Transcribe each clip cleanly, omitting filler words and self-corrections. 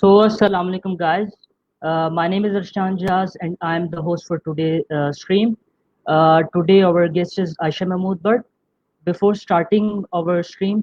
Assalamu alaikum, guys. My name is Arshan Jaz, and I'm the host for today's stream. Today, our guest is Aisha Mahmood. But before starting our stream,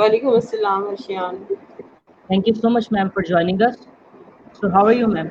Walaikum assalam, Arshan. Thank you so much ma'am for joining us. So how are you ma'am?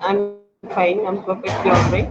I'm fine. I'm perfectly alright.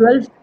12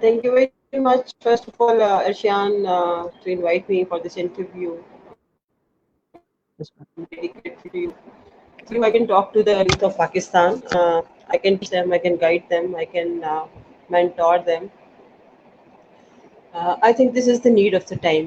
Thank you very much, first of all, Arshan, to invite me for this interview. I'm very grateful to you. Through I can talk to the youth of Pakistan. I can teach them, I can guide them, I can mentor them. I think this is the need of the time.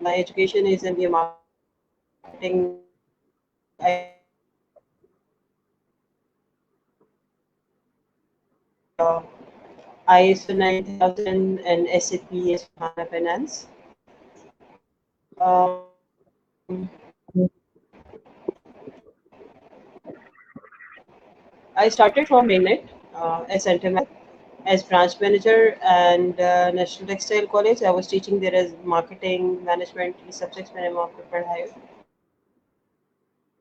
My education is in the marketing. ISO 9000 and SAP S/4HANA Finance. I started from Mainnet as center manager, as branch manager, and National Textile College. I was teaching there as marketing management subjects when I'm prepared.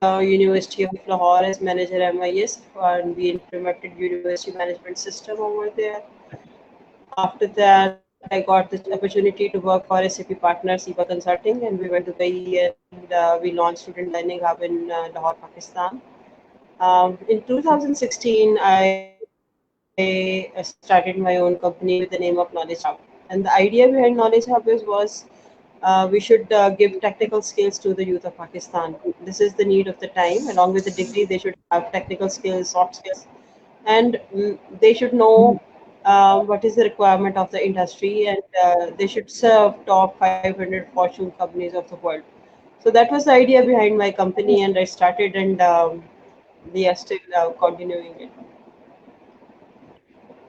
University of Lahore as manager MIS, and we implemented university management system over there. After that, I got the opportunity to work for SAP partner SIBA Consulting, and we went to Dubai and we launched Student Learning Hub in Lahore, Pakistan. In 2016, I started my own company with the name of Knowledge Hub. And the idea behind Knowledge Hub was we should give technical skills to the youth of Pakistan. This is the need of the time. Along with the degree, they should have technical skills, soft skills, and they should know what is the requirement of the industry, and they should serve top 500 Fortune companies of the world. So that was the idea behind my company, and I started, and we are still continuing it.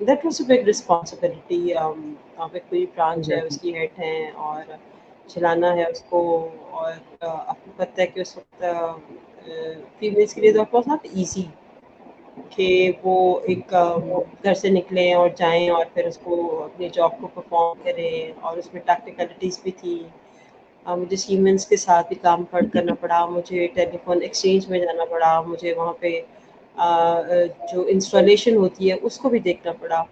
That was a big responsibility. آپ ایک کوئی branch ہے اس Exactly. کی head ہیں اور چلانا ہے اس کو، اور آپ کو پتہ ہے کہ اس وقت فیمیلس کے لیے دیٹ واز ناٹ ایزی کہ وہ ایک گھر سے نکلیں اور جائیں اور پھر اس کو اپنی جاب کو پرفارم کریں، اور اس میں ٹیکنیکلٹیز بھی تھی. مجھے سیمنس کے ساتھ بھی کام کرنا پڑا، مجھے ٹیلی فون ایکسچینج میں جانا پڑا، مجھے وہاں پہ جو انسٹالیشن ہوتی ہے اس کو بھی دیکھنا پڑا،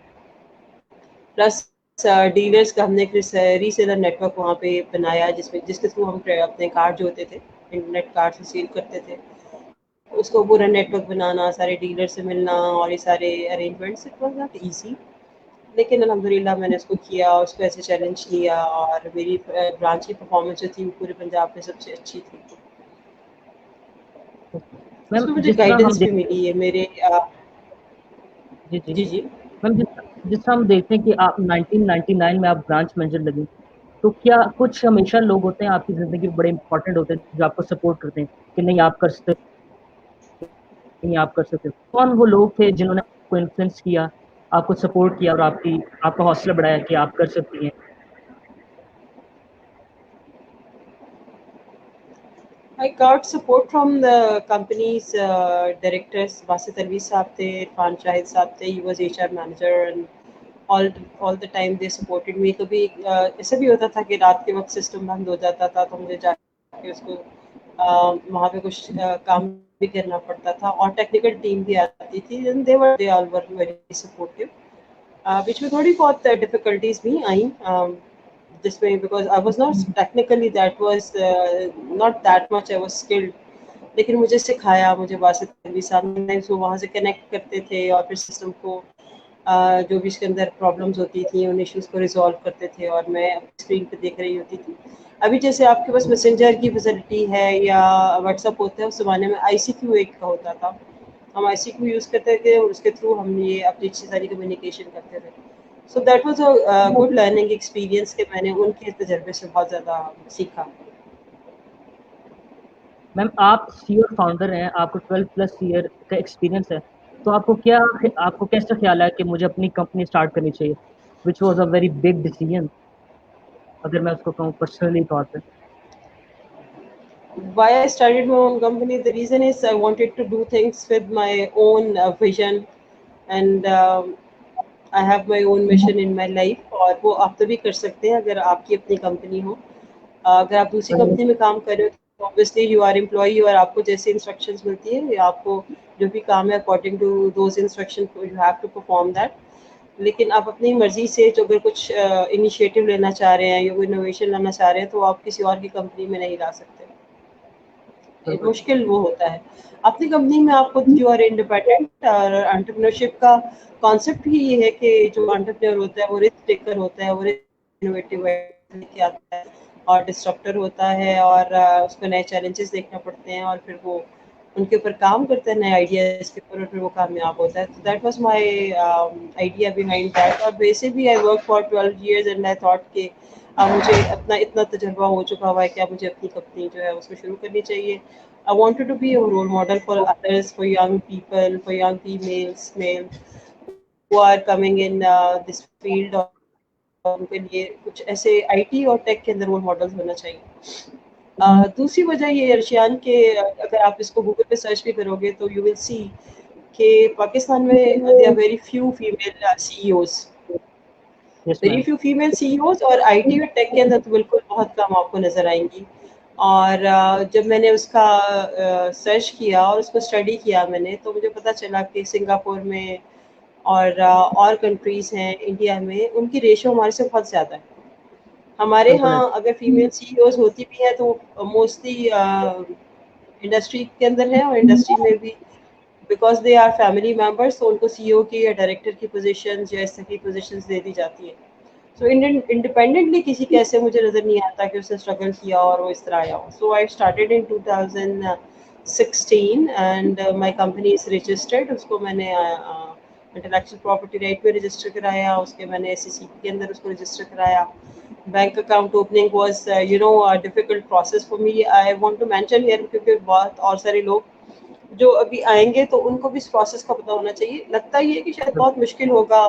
پلس ڈیلرس کا ہم نے ری سیلر نیٹ ورک وہاں پہ بنایا جس کے تھرو ہم اپنے کارڈ جو ہوتے تھے انٹرنیٹ کارڈ سے سیل کرتے تھے، اس کو پورا نیٹ ورک بنانا، سارے ڈیلر سے ملنا اور یہ سارے arrangements it was not easy. لیکن الحمدللہ میں نے اس کو کیا، اس کو ایسے چیلنج لیا، اور میری برانچ کی پرفارمنس جو تھی وہ پورے پنجاب میں سب سے اچھی تھی. اس میم میں مجھے جس طرح ہم گائیڈنس بھی دیکھتے ملی ہے میرے جی جی جی جی. میم جس طرح ہم دیکھتے ہیں کہ آپ 1999 میں آپ برانچ مینیجر لگیں، تو کیا کچھ ہمیشہ لوگ ہوتے ہیں آپ کی زندگی میں بڑے امپورٹنٹ ہوتے ہیں جو آپ کو سپورٹ کرتے ہیں کہ نہیں آپ کر سکتے، نہیں آپ کر سکتے؟ کون وہ لوگ تھے جنہوں نے آپ کو انفلوئنس کیا، آپ کو سپورٹ کیا اور آپ کا حوصلہ بڑھایا کہ آپ کر سکتی ہیں؟ I got support from the company's directors. Basit Alvi صاحب تھے، عرفان شاہد صاحب تھے. He was HR manager and all the time they supported me. کبھی ایسا بھی ہوتا تھا کہ رات کے وقت سسٹم بند ہو جاتا تھا تو مجھے جا کے اس کو وہاں پہ کچھ کام بھی کرنا پڑتا تھا، اور ٹیکنیکل ٹیم بھی آتی تھی. they all were very supportive. بیچ میں تھوڑی بہت ڈفیکلٹیز بھی آئیں جس میں because I was not technically that was not that much I was skilled, لیکن مجھے سکھایا، مجھے باسط تنویر صاحب نے وہاں سے کنیکٹ کرتے تھے اور پھر سسٹم کو جو بھی اس کے اندر پرابلمس ہوتی تھیں ان ایشوز کو ریزالو کرتے تھے، اور میں اسکرین پہ دیکھ رہی ہوتی تھی. ابھی جیسے آپ کے پاس میسنجر کی فیسلٹی ہے یا واٹس ایپ ہوتا ہے، اس زمانے میں آئی سی کیو ایک کا ہوتا تھا، ہم آئی سی کیو یوز کرتے تھے اور اس کے تھرو ہم یہ اپنی ساری کمیونیکیشن کرتے تھے. So that was a good learning experience کہ میں نے ان کے تجربے سے بہت زیادہ سیکھا. میم آپ سی اور فاؤنڈر ہیں، آپ کو 12+ ایئر کا ایکسپیرینس ہے، تو آپ کو کیسا خیال ہے کہ مجھے اپنی کمپنی اسٹارٹ کرنی چاہیے، which was a very big decision اگر میں اس کو کہوں پرسنلی طور پہ؟ Why I started my own company, the reason is I wanted to do things with my own vision, and I have my own mission in my life. اور وہ آپ تو بھی کر سکتے ہیں اگر آپ کی اپنی کمپنی ہو. اگر آپ دوسری کمپنی میں کام کر رہے ہو تو obviously you are employee اور آپ کو جیسے انسٹرکشنز ملتی ہیں یا آپ کو جو بھی کام ہے according to those instructions you have to perform that. لیکن آپ اپنی مرضی سے جو اگر کچھ انیشیٹو لینا چاہ رہے ہیں یا کوئی انوویشن لانا چاہ رہے ہیں تو آپ کسی اور کی کمپنی میں نہیں لا سکتے. بالکل. مشکل وہ ہوتا ہے اپنی کمپنی میں آپ خود یو آر انڈیپینڈنٹ. اور انٹرپرینورشپ کا کانسیپٹ ہی یہ ہے کہ جو انٹرپرینور ہوتا ہے وہ رسک ٹیکر ہوتا ہے، وہ انوویٹیو لے آتا ہے اور ڈسٹرپٹر ہوتا ہے، اور اس کو نئے چیلنجز دیکھنا پڑتے ہیں اور پھر وہ ان کے اوپر کام کرتا ہے نئے آئیڈیاز کے اوپر، اور پھر وہ کامیاب ہوتا ہے. تو that was my idea behind that. اور ویسے بھی I work for 12 years and I thought کہ مجھے اتنا تجربہ ہو چکا ہوا ہے کہ اب مجھے اپنی کمپنی جو ہے اس کو شروع کرنی چاہیے. I wanted to be a role model for others, for young people, for young females, male who are coming in this field. اور ان کے لیے کچھ ایسے آئی ٹی اور ٹیک کے اندر رول ماڈل ہونا چاہیے. دوسری وجہ یہ ارشیان کہ اگر آپ اس کو گوگل پہ سرچ بھی کرو گے تو یو ول سی کہ پاکستان میں there are very few female CEOs. Yes very ma'am. Few female C E Os, اور آئی ٹی اور ٹیک کے اندر تو بالکل بہت کم آپ کو نظر آئیں گی. اور جب میں نے اس کا سرچ کیا اور اس کو اسٹڈی کیا میں نے تو مجھے پتہ چلا کہ سنگاپور میں اور کنٹریز ہیں انڈیا میں ان کی ریشو ہمارے سے بہت زیادہ ہے. ہمارے بالکل ہاں اگر فیمیل سی ای اوز ہوتی بھی ہیں تو موسٹلی انڈسٹری کے اندر ہے، اور انڈسٹری میں بھی because they are family members تو ان کو سی ای او کی یا ڈائریکٹر کی پوزیشنز یا اس طرح کی پوزیشنز دے دی جاتی ہیں. سو انڈیپینڈنٹلی کسی کیسے مجھے نظر نہیں آتا کہ اس نے اسٹرگل کیا اور وہ اس طرح آیا ہو. So I started in 2016 and my company is registered. اس کو میں نے انٹلیکچوئل پراپرٹی رائٹ پہ رجسٹر کرایا، اس کے میں نے ایس سی سی پی کے اندر اس کو رجسٹر کرایا. Bank account opening was difficult process for me. I want to mention here کیونکہ بہت اور سارے لوگ جو ابھی آئیں گے تو ان کو بھی اس پروسیس کا پتہ ہونا چاہیے. لگتا ہی ہے کہ شاید بہت مشکل ہوگا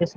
Yes,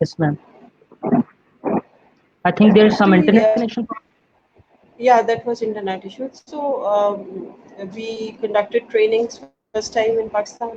Yes, ma'am. I think there is some Actually, internet connection. yeah, that was internet issue. So we conducted trainings first time in Pakistan,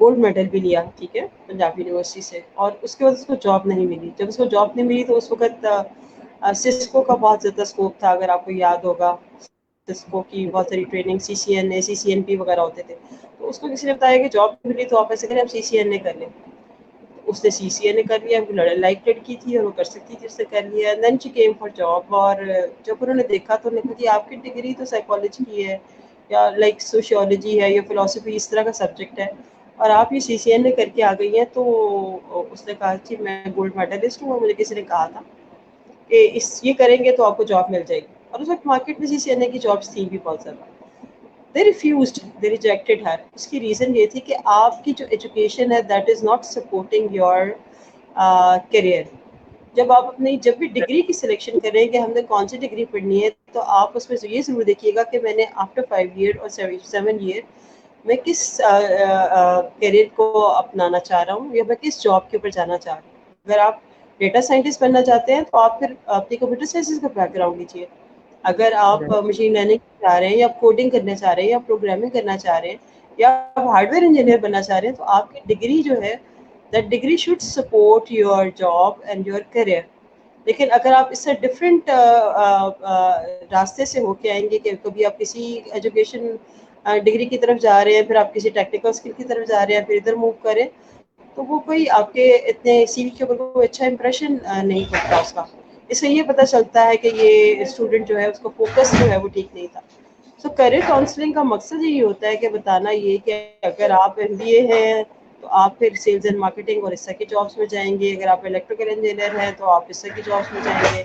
gold medal بھی لیا، ٹھیک ہے، پنجاب یونیورسٹی سے، اور اس کے بعد اس کو جاب نہیں ملی. جب اس کو جاب نہیں ملی تو اس وقت سسکو کا بہت زیادہ اسکوپ تھا، اگر آپ کو یاد ہوگا. سسکو کی بہت ساری ٹریننگ CCNA CCNP وغیرہ ہوتے تھے. تو اس کو کسی نے بتایا کہ جاب ملی تو آپ ایسے کریں آپ CCNA کر لیں. اس نے CCNA کر لیا، لائک لڑکی تھی اور وہ کر سکتی تھی، اس نے کر لیا. دین شی کیم فار جاب، اور جب انہوں نے دیکھا تو انہوں نے کہا کہ آپ کی ڈگری تو سائیکالوجی کی ہے یا لائک سوشیولوجی ہے یا فلاسفی اس طرح کا سبجیکٹ ہے، اور آپ یہ CCNA کر کے آ گئی ہیں. تو اس نے کہا کہ میں گولڈ میڈلسٹ ہوں، اور مجھے کسی نے کہا تھا کہ یہ کریں گے تو آپ کو جاب مل جائے گی. اور اس وقت مارکیٹ میں CCNA کی جابس تھیں بھی بہت زیادہ. they refused, they rejected her. اس کی ریزن یہ تھی کہ آپ کی جو ایجوکیشن ہے that is not supporting your career. جب بھی ڈگری کی سلیکشن کریں کہ ہم نے کون سی ڈگری پڑھنی ہے تو آپ اس میں یہ ضرور دیکھیے گا کہ میں نے آفٹر 5 ایئر اور 7 ایئر میں کس کیریئر کو اپنانا چاہ رہا ہوں یا میں کس جاب کے اوپر جانا چاہ رہا ہوں. اگر آپ ڈیٹا سائنٹسٹ بننا چاہتے ہیں تو آپ پھر اپنی کمپیوٹر سائنسز کا بیک گراؤنڈ لیجیے. اگر آپ مشین لرننگ چاہ رہے ہیں یا کوڈنگ کرنا چاہ رہے ہیں یا پروگرامنگ کرنا چاہ رہے ہیں یا آپ ہارڈ ویئر انجینئر بننا چاہ رہے ہیں تو آپ کی ڈگری جو ہے that degree should support your job and your career. لیکن اگر آپ اس سے ڈفرینٹ راستے سے ہو کے آئیں گے کہ کبھی آپ کسی ایجوکیشن ڈگری کی طرف جا رہے ہیں پھر آپ کسی ٹیکنیکل اسکل کی طرف جا رہے ہیں پھر ادھر موو کریں تو وہ کوئی آپ کے اتنے سی وی کے اوپر کوئی اچھا امپریشن نہیں پڑتا اس کا. اس سے یہ پتہ چلتا ہے کہ یہ اسٹوڈنٹ جو ہے اس کو فوکس جو ہے وہ ٹھیک نہیں تھا. سو کیریئر کاؤنسلنگ کا مقصد یہی ہوتا ہے کہ بتانا یہ کہ اگر آپ MBA ہیں تو آپ پھر سیلز اینڈ مارکیٹنگ اور اس طرح کی جابس میں جائیں گے. اگر آپ الیکٹریکل انجینئر ہیں تو آپ اس طرح کی جابس میں جائیں گے.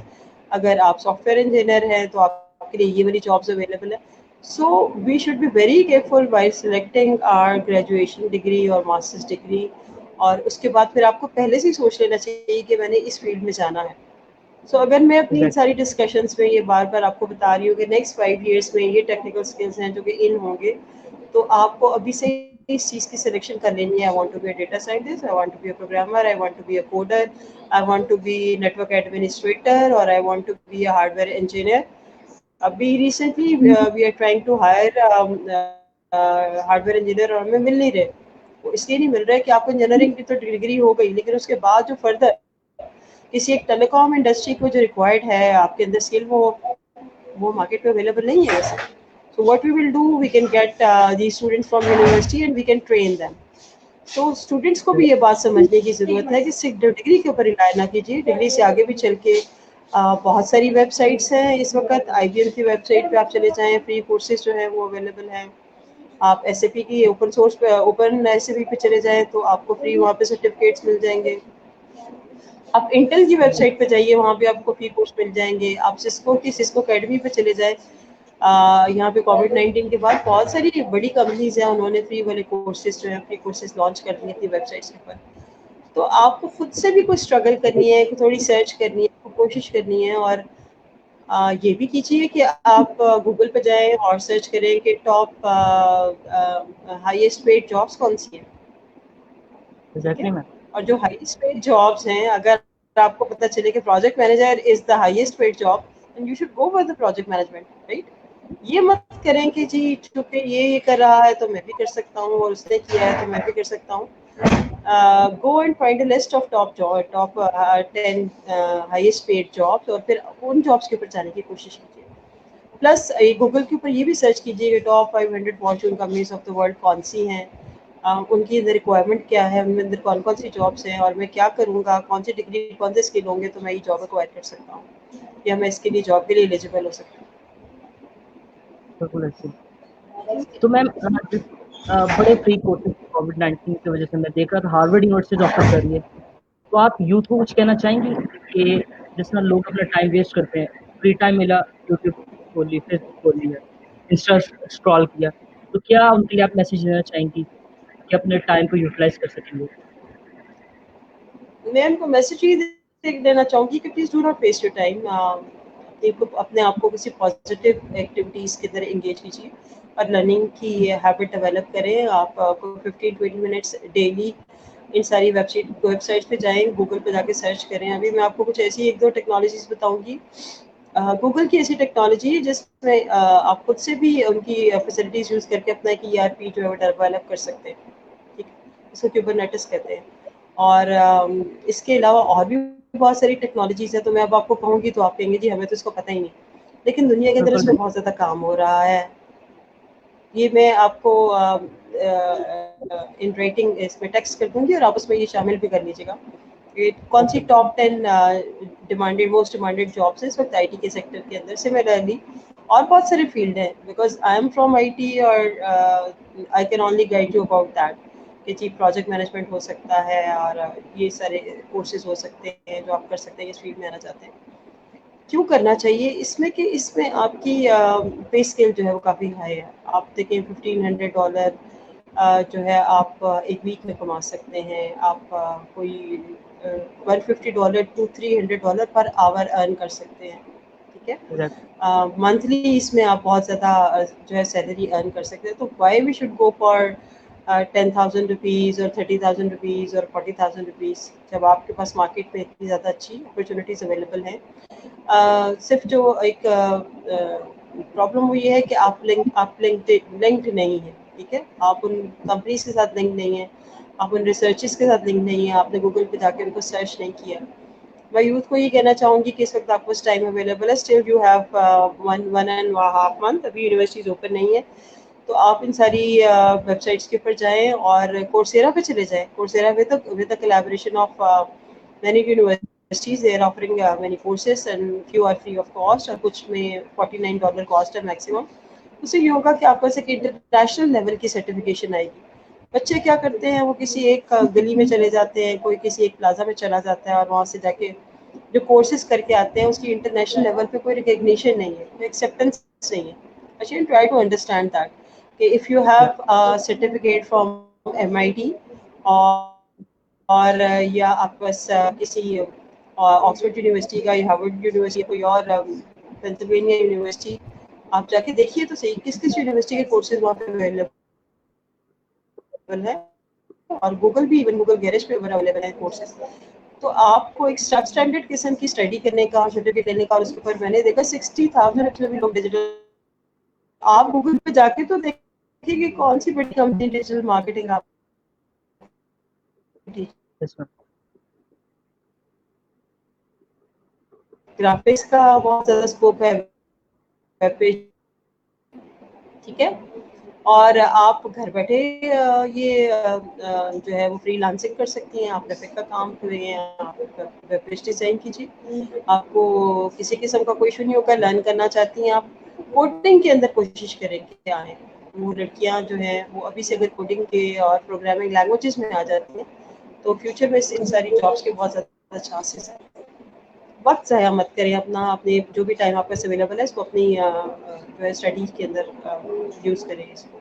اگر آپ سافٹ ویئر انجینئر ہیں تو آپ کے لیے یہ والی جابس اویلیبل ہیں. So we should be very careful why selecting our graduation degree اور ماسٹرس ڈگری. اور اس کے بعد پھر آپ کو پہلے سے ہی سوچ لینا چاہیے کہ میں نے اس فیلڈ میں جانا ہے. سو اگر میں اپنی ان ساری ڈسکشنس میں یہ بار بار آپ کو بتا رہی ہوں کہ نیکسٹ 5 ایئرس میں یہ ٹیکنیکل اسکلس ہیں جو کہ ان ہوں گے تو آپ کو ابھی سے اس چیز کی سلیکشن کر لینی ہے. I want to be a data scientist, I want to be a programmer, I want to be a coder, I want to be network administrator اور I want to be a hardware engineer. ابھی recently we are trying to hire hardware engineer اور ہمیں مل نہیں رہے. اس لیے نہیں مل رہا ہے کہ آپ کو انجینئرنگ کی تو ڈگری ہو گئی لیکن اس کے بعد جو فردر کسی ایک ٹیلی کام انڈسٹری کو جو ریکوائرڈ ہے آپ کے اندر اسکل وہ مارکیٹ پہ اویلیبل نہیں ہے ویسے. So what we will do, we can get these students from university and we can train them. تو اسٹوڈینٹس کو بھی یہ بات سمجھنے کی ضرورت ہے کہ صرف ڈگری کے اوپر ریلائی نہ کیجیے. ڈگری سے آگے بھی چل کے بہت ساری ویب سائٹس ہیں اس وقت. IBM کی ویب سائٹ پہ آپ چلے جائیں, فری کورسز جو ہیں وہ اویلیبل ہیں. آپ SAP کی اوپن سورس پہ اوپن SAP پہ چلے جائیں تو آپ کو فری وہاں پہ سرٹیفکیٹس مل جائیں گے. آپ انٹل کی ویب سائٹ پہ جائیے, وہاں پہ آپ کو فری کورس مل جائیں گے. آپ سسکو اکیڈمی پہ چلے جائیں. یہاں پہ COVID-19 کے بعد بہت ساری بڑی کمپنیز ہیں, انہوں نے فری والے کورسز جو ہیں فری کورسز لانچ کر دیے اپنی ویب سائٹس کے اوپر. تو آپ کو خود سے بھی کوئی اسٹرگل کرنی ہے, تھوڑی سرچ کرنی ہے, کوشش کرنی ہے. اور یہ بھی کیجیے کہ آپ گوگل پہ جائیں اور سرچ کریں کہ ٹاپ ہائیسٹ پیڈ جابس کون سی ہیں. ٹھیک ہے, اور جو ہائیسٹ پیڈ جابس ہیں اگر آپ کو پتہ چلے کہ project manager is the highest paid job and you should go for the project management, right. یہ مت کریں کہ جی چونکہ یہ کر رہا ہے تو میں بھی کر سکتا ہوں اور اس نے کیا ہے تو میں بھی کر سکتا ہوں. Go and find a list of top 10 highest paid jobs اور پھر ان جابس کے اوپر جانے کی کوشش کیجیے. پلس گوگل کے اوپر یہ بھی سرچ کیجیے کہ top 500 fortune companies of the world کون سی ہیں, ان کی اندر ریکوائرمنٹ کیا ہے, ان میں اندر کون کون سی جابس ہیں, اور میں کیا کروں گا, کون سی ڈگری کون سے اسکل ہوں گے تو میں یہ جاب ایکوائر کر سکتا ہوں یا میں اس کے لیے جاب کے لیے ایلیجیبل ہو سکتا ہوں. بالکل ایسے. تو میم بڑے فری کورسز COVID-19 کی وجہ سے میں دیکھ رہا تھا ہارورڈ یونیورسٹی آفر کر رہی ہے. تو آپ یوتھ کو کچھ کہنا چاہیں گی کہ جس طرح لوگ اپنا ٹائم ویسٹ کرتے ہیں, فری ٹائم ملا یوٹیوب کھول لی, فیس بک کھول لیا, انسٹا اسکرال کیا, تو کیا ان کے لیے آپ میسیج دینا چاہیں گی کہ اپنے ٹائم کو یوٹیلائز کر سکیں گے؟ میں ان کو میسج ہی دینا چاہوں گی کہ please do not waste your time. اپنے آپ کو کسی پازیٹیو ایکٹیویٹیز کے اندر انگیج کیجیے اور لرننگ کی ہیبٹ ڈیولپ کریں. آپ 15-20 منٹس ڈیلی ان ساری ویب سائٹس پہ جائیں, گوگل پہ جا کے سرچ کریں. ابھی میں آپ کو کچھ ایسی 1-2 ٹیکنالوجیز بتاؤں گی. گوگل کی ایسی ٹیکنالوجی ہے جس میں آپ خود سے بھی ان کی فیسلٹیز یوز کر کے اپنا ایک ERP جو ہے وہ ڈیولپ کر سکتے ہیں. ٹھیک ہے, اس کو کیوبرنیٹس کہتے ہیں. اور اس کے علاوہ اور بھی بہت ساری ٹیکنالوجیز ہیں, تو میں اب آپ کو کہوں گی تو آپ کہیں گے جی ہمیں تو اس کو پتہ ہی نہیں, لیکن دنیا کے اندر اس پہ بہت زیادہ کام ہو رہا ہے. یہ میں آپ کو ان رائٹنگ اس میں ٹیکسٹ کر دوں گی, اور آپ اس میں یہ شامل بھی کر لیجیے گا کون سی ٹاپ 10 موسٹ ڈیمانڈیڈ جابس ہیں اس وقت آئی ٹی کے سیکٹر کے اندر. سملرلی اور بہت سارے فیلڈ ہیں, because I am from I T, اور I can only guide you about that کہ جی پروجیکٹ مینجمنٹ ہو سکتا ہے, اور یہ سارے کورسز ہو سکتے ہیں جو آپ کر سکتے ہیں اس فیلڈ میں آنا چاہتے ہیں. کیوں کرنا چاہیے اس میں کہ اس میں آپ کی پے اسکیل جو ہے وہ کافی ہائی ہے. آپ دیکھیں $1,500 جو ہے آپ ایک ویک میں کما سکتے ہیں. آپ کوئی $150 to $300 پر آور ارن کر سکتے ہیں. ٹھیک ہے, منتھلی اس میں آپ بہت زیادہ جو ہے سیلری ارن کر سکتے ہیں. تو why we should go for $10,000 اور $30,000 اور $40,000 جب آپ کے پاس مارکیٹ میں اتنی زیادہ اچھی اپرچونیٹیز اویلیبل ہیں. صرف جو ایک پرابلم وہ یہ ہے کہ آپ لنکڈ نہیں ہیں. ٹھیک ہے, آپ ان کمپنیز کے ساتھ لنک نہیں ہیں, آپ ان ریسرچز کے ساتھ لنک نہیں ہیں, آپ نے گوگل پہ جا کے ان کو سرچ نہیں کیا. میں یوتھ کو یہ کہنا چاہوں گی کہ اس وقت آپ کو ٹائم اویلیبل ہے, اسٹل یو ہیو 1.5 month, ابھی یونیورسٹیز اوپن نہیں ہے, تو آپ ان ساری ویب سائٹس کے اوپر جائیں اور کورسیرا پہ چلے جائیں. کورسیرا with the collaboration of many universities, they are offering many courses and few are free of cost, اور کچھ میں $49 کاسٹ ہے میکسیمم. اس سے یہ ہوگا کہ آپ پاس ایک انٹرنیشنل لیول کی سرٹیفکیشن آئے گی. بچے کیا کرتے ہیں, وہ کسی ایک گلی میں چلے جاتے ہیں, کوئی کسی ایک پلازا میں چلا جاتا ہے, اور وہاں سے جا کے جو کورسز کر کے آتے ہیں اس کی انٹرنیشنل لیول پہ کوئی ریکگنیشن نہیں ہے, ایکسیپٹنس نہیں ہے. I should try to understand that کہ if you have a certificate from MIT اور یا آپ پاس کسی آکسفورڈ یونیورسٹی کا یا ہارورڈ یونیورسٹی کوئی اور پینسلوینیا یونیورسٹی, آپ جا کے دیکھیے تو صحیح کس کس یونیورسٹی کے کورسز وہاں پہ اویلیبل ہے, اور گوگل بھی, ایون گوگل گیریج پہ اویلیبل ہے کورسز. تو آپ کو ایک اسٹینڈرڈ قسم کی اسٹڈی کرنے کا, سرٹیفکیٹ لینے کا, اور اس کے اوپر میں نے دیکھا 60,000 بھی لوگ ڈیجیٹل. آپ گوگل پہ جا کے تو دیکھیے کہ کون سی بڑی کمپنی ڈیجیٹل مارکیٹنگ آپ گرافکس کا بہت زیادہ اسکوپ ہے ویب پیج. ٹھیک ہے, اور آپ گھر بیٹھے یہ جو ہے وہ فری لانسنگ کر سکتی ہیں. آپ گرافک کا کام کریں ہیں, آپ ویب پیج ڈیزائن کیجیے, آپ کو کسی قسم کا کوئی ایشو نہیں ہوگا. لرن کرنا چاہتی ہیں آپ, کوڈنگ کے اندر کوشش کریں کہ آئیں. وہ لڑکیاں جو ہیں وہ ابھی سے اگر کوڈنگ کے اور پروگرامنگ لینگویجز میں آ جاتی ہیں تو فیوچر میں ان ساری جابس کے بہت زیادہ چانسز ہیں. وقت ضائع مت کریں اپنا, اپنے جو بھی ٹائم آپ پاس اویلیبل ہے اس کو اپنی جو ہے اسٹڈیز کے اندر یوز کریں اس کو.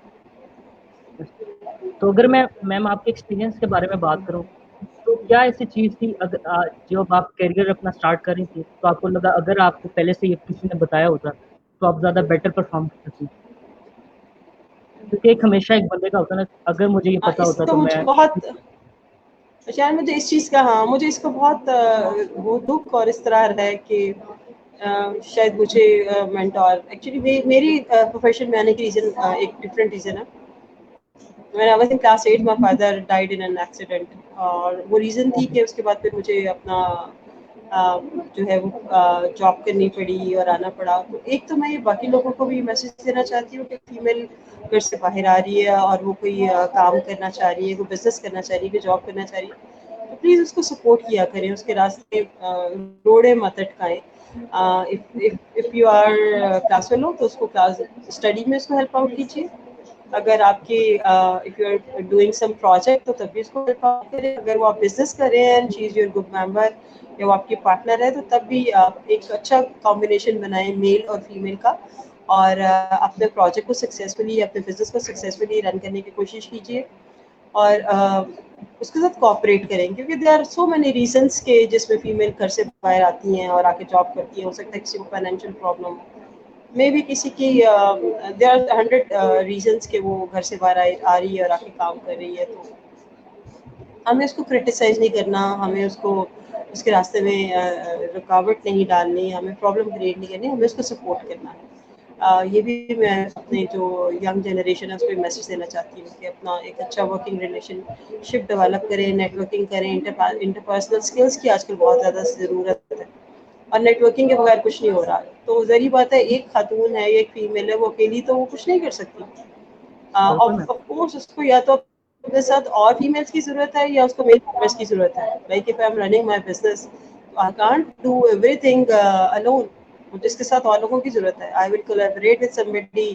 تو اگر میں میم آپ کے ایکسپیرینس کے بارے میں بات کروں تو کیا ایسی چیز تھی جب آپ کیریئر اپنا اسٹارٹ کر رہی تھی تو آپ کو لگا اگر آپ کو پہلے سے یہ کسی نے بتایا ہوتا تو آپ زیادہ بیٹر پرفارم کرتی؟ کیونکہ ایک ہمیشہ ایک بندے کا ہوتا ہے نا, اگر مجھے یہ پتا اس ہوتا کو تو مجھے میں بہت شاید مجھے اس چیز کا مجھے اس کو بہت وہ دکھ اور اس طرح ہے کہ شاید مجھے مینٹور ایکچولی میری پروفیشن میں آنے کی ریزن ایک ڈفرینٹ ریزن ہے. When I was in class 8, my father died in an accident. اور وہ ریزن تھی کہ اس کے بعد پھر مجھے اپنا جو ہے وہ جاب کرنی پڑی اور آنا پڑا. تو ایک تو میں یہ باقی لوگوں کو بھی میسج دینا چاہتی ہوں کہ فیمیل گھر سے باہر آ رہی ہے اور وہ کوئی کام کرنا چاہ رہی ہے, کوئی بزنس کرنا چاہ رہی ہے, کوئی جاب کرنا چاہ رہی ہے, تو پلیز اس کو سپورٹ کیا کریں, اس کے راستے روڑے مت اٹکائیں. if you are class fellow تو اس کو کلاس اسٹڈی میں اس کو ہیلپ آؤٹ کیجیے. اگر آپ کی if you are doing some project تو تب بھی اس کو ہیلپ آؤٹ کریں. اگر وہ آپ بزنس کر رہے ہیں, شی از یور گڈ ممبر, یا وہ آپ کے پارٹنر ہے, تو تب بھی آپ ایک اچھا کمبینیشن بنائیں میل اور فیمیل کا, اور اپنے پروجیکٹ کو سکسیزفلی, اپنے بزنس کو سکسیزفلی رن کرنے کی کوشش کیجیے. اور اس کے ساتھ کوآپریٹ کریں, کیونکہ there are so many reasons کہ جس میں فیمیل گھر سے باہر آتی ہیں اور آ کے جاب کرتی ہیں. ہو سکتا ہے کسی کو فائنینشیل پرابلم, میں بھی کسی کی دیر آر 100 ریزنس کہ وہ گھر سے باہر آ رہی ہے اور آ کے کام کر رہی ہے. تو ہمیں اس کو کرٹیسائز نہیں کرنا, ہمیں اس کو اس کے راستے میں رکاوٹ نہیں ڈالنی, ہمیں پرابلم کریٹ نہیں کرنی, ہمیں اس کو سپورٹ کرنا ہے. یہ بھی میں اپنے جو ینگ جنریشن ہے اس کو میسج دینا چاہتی ہوں کہ اپنا ایک اچھا ورکنگ ریلیشن شپ ڈیولپ کریں, نیٹ ورکنگ کریں, انٹرپرسنل اسکلس کی آج کل بہت زیادہ ضرورت ہے, اور نیٹ ورکنگ کے بغیر کچھ نہیں ہو رہا. تو ظاہری بات ہے ایک خاتون ہے, ایک فیمیل ہے, وہ اکیلی تو وہ کچھ نہیں کر سکتی. آف کورس اس کو یا تو اپنے ساتھ اور فیمیلس کی ضرورت ہے یا اس کو میل ممبرس کی ضرورت ہے. Like if I am running my business, I can't do everything alone. مجھے اس کے ساتھ اور لوگوں کی ضرورت ہے. I will collaborate with somebody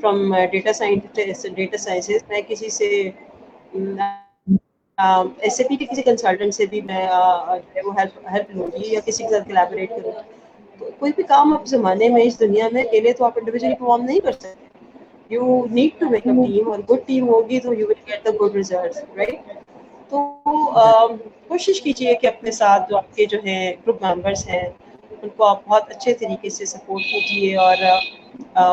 from data scientist, data sciences. میں کسی سے ایس اے پی کے کسی کنسلٹنٹ سے بھی میں وہ ہیلپ لوں گی یا کسی کے ساتھ کولیبوریٹ کروں گی. تو کوئی بھی کام اب زمانے میں اس دنیا میں اکیلے تو آپ انڈیویجولی پرفارم نہیں کر سکتے. You need to make a team, اور good team ہوگی تو you will get the good results, right? تو کوشش کیجیے کہ اپنے ساتھ جو آپ کے جو ہیں گروپ ممبرس ہیں ان کو آپ بہت اچھے طریقے سے سپورٹ کیجیے, اور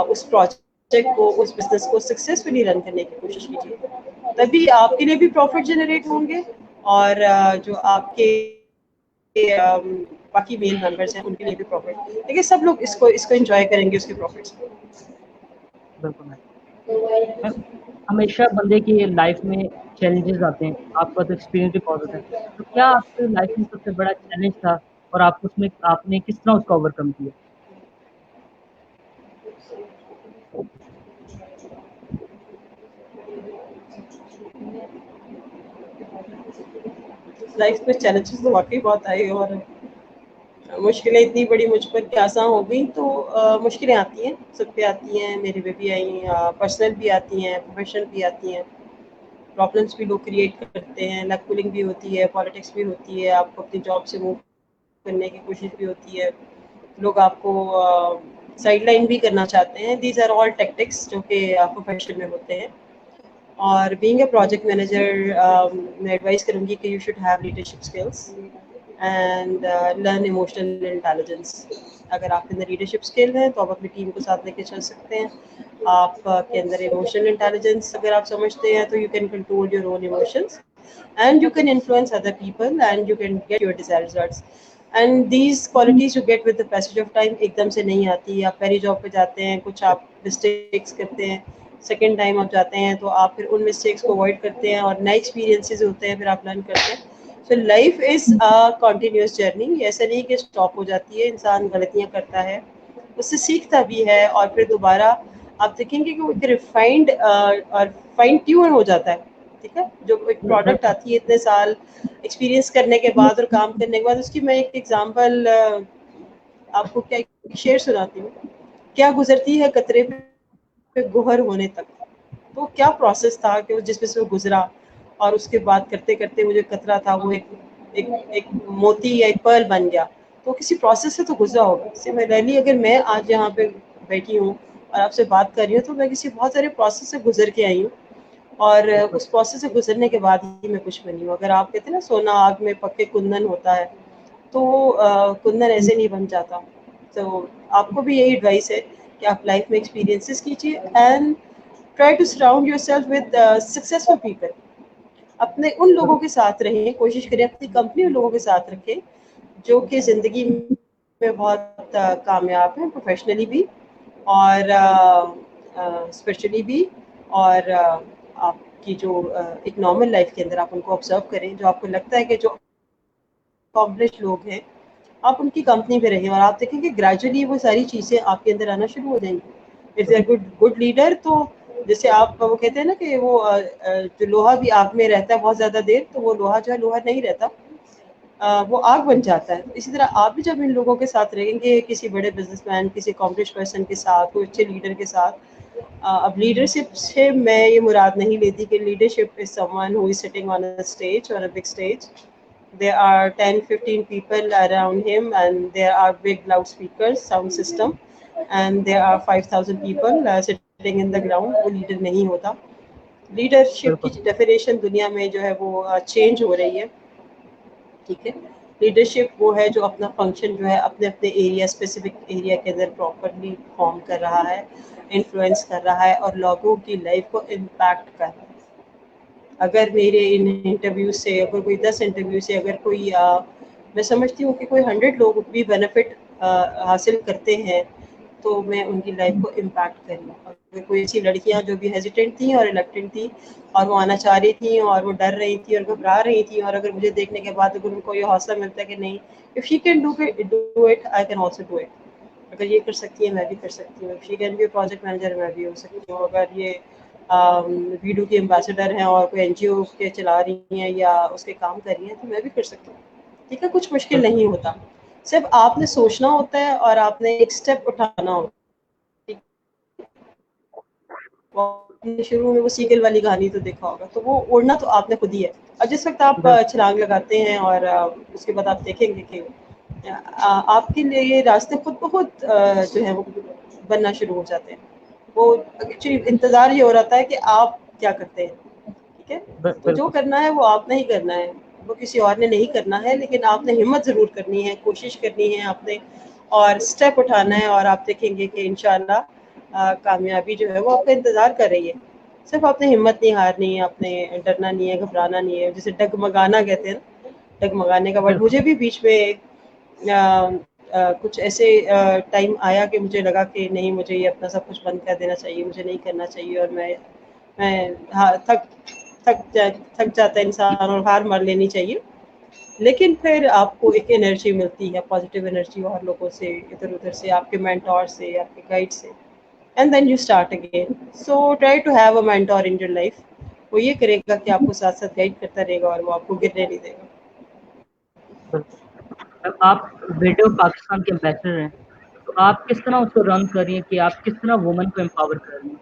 اس پروجیکٹ کو, اس بزنس کو سکسیزفلی رن کرنے کی کوشش کیجیے. تبھی آپ کے لیے بھی پروفٹ جنریٹ ہوں گے, اور جو آپ کے باقی میل ممبرس ہیں ان کے لیے بھی پروفٹ. دیکھیے سب لوگ اس کو انجوائے کریں گے, اس کے پروفٹس کو. بالکل میم, ہمیشہ بندے کی لائف میں چیلنجز آتے ہیں, آپ کا تو ایکسپیرینس بھی بہت ہے, تو کیا آپ کی لائف میں سب سے بڑا چیلنج تھا اور آپ نے کس طرح اس کو اوور کم کیا؟ لائف میں چیلنجز تو واقعی بہت آئے, اور مشکلیں اتنی بڑی مجھ پر کہ آسان ہو گئی. تو مشکلیں آتی ہیں, سب پہ آتی ہیں, میرے پہ بھی آئی, پرسنل بھی آتی ہیں, پروفیشنل بھی آتی ہیں. پرابلمس بھی لوگ کریٹ کرتے ہیں, لک پولنگ بھی ہوتی ہے, پالیٹکس بھی ہوتی ہے, آپ کو اپنی جاب سے موو کرنے کی کوشش بھی ہوتی ہے, لوگ آپ کو سائڈ لائن بھی کرنا چاہتے ہیں. دیز آر آل ٹیکٹکس جو کہ پروفیشن میں ہوتے ہیں. اور بینگ اے پروجیکٹ مینیجر میں ایڈوائز کروں گی کہ you should have leadership skills and learn emotional intelligence. اگر آپ کے اندر لیڈرشپ اسکل ہے تو آپ اپنی ٹیم کو ساتھ لے کے چل سکتے ہیں. آپ کے اندر ایموشنل انٹیلیجنس اگر آپ سمجھتے ہیں تو you can control your own emotions, and you can influence other people, and you can get your desired results. And these qualities you get with the passage of time. ایک دم سے نہیں آتی. آپ پہلی جاب پہ جاتے ہیں, کچھ آپ مسٹیکس کرتے ہیں, سیکنڈ ٹائم آپ جاتے ہیں تو آپ پھر ان مسٹیکس کو اوائڈ کرتے ہیں, اور نئے ایکسپیرینسز ہوتے ہیں, پھر آپ لرن کرتے ہیں. So life is continuous journey. ایسا نہیں کہ اسٹاپ ہو جاتی ہے, انسان غلطیاں کرتا ہے, اس سے سیکھتا بھی ہے, اور پھر دوبارہ آپ دیکھیں گے کہ وہ ایک ریفائنڈ اور فائن ٹیون ہو جاتا ہے. ٹھیک ہے, جو ایک پروڈکٹ آتی ہے اتنے سال ایکسپیرینس کرنے کے بعد اور کام کرنے کے بعد. اس کی میں ایک ایگزامپل آپ کو کیا شیئر سناتی ہوں. کیا گزرتی ہے قطرے پہ گوہر ہونے تک. تو کیا پروسیس تھا کہ جس میں سے وہ گزرا, اور اس کے بعد کرتے کرتے وہ جو قطرہ تھا وہ ایک موتی یا ایک پرل بن گیا. تو کسی پروسیس سے تو گزرا ہوگا. سملرلی اگر میں آج یہاں پہ بیٹھی ہوں اور آپ سے بات کر رہی ہوں تو میں کسی بہت سارے پروسیس سے گزر کے آئی ہوں, اور اس پروسیس سے گزرنے کے بعد ہی میں کچھ بنی ہوں. اگر آپ کہتے ہیں نا سونا آگ میں پکے کندن ہوتا ہے, تو کندن ایسے نہیں بن جاتا. تو آپ کو بھی یہی ایڈوائس ہے کہ آپ لائف میں ایکسپیرینسز کیجیے, and try to surround yourself with successful people. اپنے ان لوگوں کے ساتھ رہیں, کوشش کریں اپنی کمپنی ان لوگوں کے ساتھ رکھیں جو کہ زندگی میں بہت کامیاب ہیں, پروفیشنلی بھی اور اسپرچولی بھی, اور آپ کی جو ایک نارمل لائف کے اندر آپ ان کو آبزرو کریں. جو آپ کو لگتا ہے کہ جو اکمپلشڈ لوگ ہیں آپ ان کی کمپنی پہ رہیں, اور آپ دیکھیں کہ گریجولی وہ ساری چیزیں آپ کے اندر آنا شروع ہو جائیں گی. If they are good leader, تو جیسے آپ وہ کہتے ہیں نا کہ وہ جو لوہا بھی آگ میں رہتا ہے بہت زیادہ دیر, تو وہ لوہا جو ہے لوہا نہیں رہتا, وہ آگ بن جاتا ہے. اسی طرح آپ بھی جب ان لوگوں کے ساتھ رہیں گے, کسی بڑے بزنس مین, کسی اکمپلش پرسن کے ساتھ, کوئی اچھے لیڈر کے ساتھ. اب لیڈرشپ سے میں یہ مراد نہیں لیتی کہ leadership is someone who is sitting on a stage اور a big stage. There are 10-15 people around him, and there are big loudspeakers, sound system, and there are 5,000 people sitting in the ground. وہ leader نہیں ہوتا. Leadership کی definition دنیا میں جو ہے وہ چینج ہو رہی ہے. ٹھیک ہے, لیڈرشپ وہ ہے جو اپنا فنکشن جو ہے اپنے اپنے ایریا, اسپیسیفک ایریا کے اندر پراپرلی فارم کر رہا ہے, انفلوئنس کر رہا ہے, اور لوگوں کی لائف کو امپیکٹ کر رہا ہے. اگر میرے ان انٹرویو سے, اگر کوئی 10 انٹرویو سے, اگر کوئی میں سمجھتی ہوں کہ کوئی 100 لوگ بھی بینیفٹ حاصل کرتے ہیں, تو میں ان کی لائف کو امپیکٹ کری. اگر کوئی ایسی لڑکیاں جو بھی ہیزیٹنٹ تھیں اور ریلکٹنٹ تھیں اور وہ آنا چاہ رہی تھیں اور وہ ڈر رہی تھیں اور گھبرا رہی تھیں, اور اگر مجھے دیکھنے کے بعد اگر ان کو یہ حوصلہ ملتا ہے کہ نہیں, if she can do it, I can also do it. اگر یہ کر سکتی ہے میں بھی کر سکتی ہوں. she can be a project manager, میں بھی ہو سکتی ہوں. اگر یہ ویڈیو کی امبیسڈر ہیں اور کوئی این جی او کے چلا رہی ہیں یا اس کے کام کر رہی ہیں تو میں بھی کر سکتی ہوں. ٹھیک ہے, کچھ مشکل نہیں ہوتا, صرف آپ نے سوچنا ہوتا ہے اور آپ نے ایک اسٹیپ اٹھانا ہوتا ہے. شروع میں وہ سیگل والی کہانی تو دیکھا ہوگا, تو وہ اڑنا تو آپ نے خود ہی ہے. اور جس وقت آپ چھلانگ لگاتے ہیں اور اس کے بعد آپ دیکھیں گے کہ آپ کے لیے یہ راستے خود بخود جو ہے وہ بننا شروع ہو جاتے ہیں. وہ ایکچولی انتظار یہ ہو رہا ہے کہ آپ کیا کرتے ہیں. ٹھیک ہے, تو جو کرنا ہے وہ آپ نے ہی کرنا ہے, وہ کسی اور نے نہیں کرنا ہے, لیکن آپ نے ہمت ضرور کرنی ہے, کوشش کرنی ہے آپ نے, اور اسٹیپ اٹھانا ہے. اور آپ دیکھیں گے کہ انشاءاللہ کامیابی جو ہے وہ آپ کا انتظار کر رہی ہے. صرف آپ نے ہمت نہیں ہارنی ہے, آپ نے ڈرنا نہیں ہے, گھبرانا نہیں ہے, جسے ڈگمگانا کہتے ہیں نا, ڈگمگانے کا ورڈ. مجھے بھی بیچ میں کچھ ایسے ٹائم آیا کہ مجھے لگا کہ نہیں, مجھے یہ اپنا سب کچھ بند کر دینا چاہیے, مجھے نہیں کرنا چاہیے, اور میں تھک جاتا ہے انسان اور ہار مار لینی چاہیے. لیکن پھر آپ کو ایک انرجی ملتی ہے, پازیٹیو انرجی, اور لوگوں سے, ادھر ادھر سے, آپ کے مینٹور سے, آپ کے گائیڈ سے, and then you start again. So try to have a mentor in your life. وہ یہ کرے گا کہ آپ کو ساتھ ساتھ گائیڈ کرتا رہے گا اور وہ آپ کو گرنے نہیں دے گا. آپ ریڈیو پاکستان کے امبیسڈر ہیں, تو آپ کس طرح اس کو رن کر رہی ہیں, کہ آپ کس طرح وومن کو امپاور کر رہی ہیں,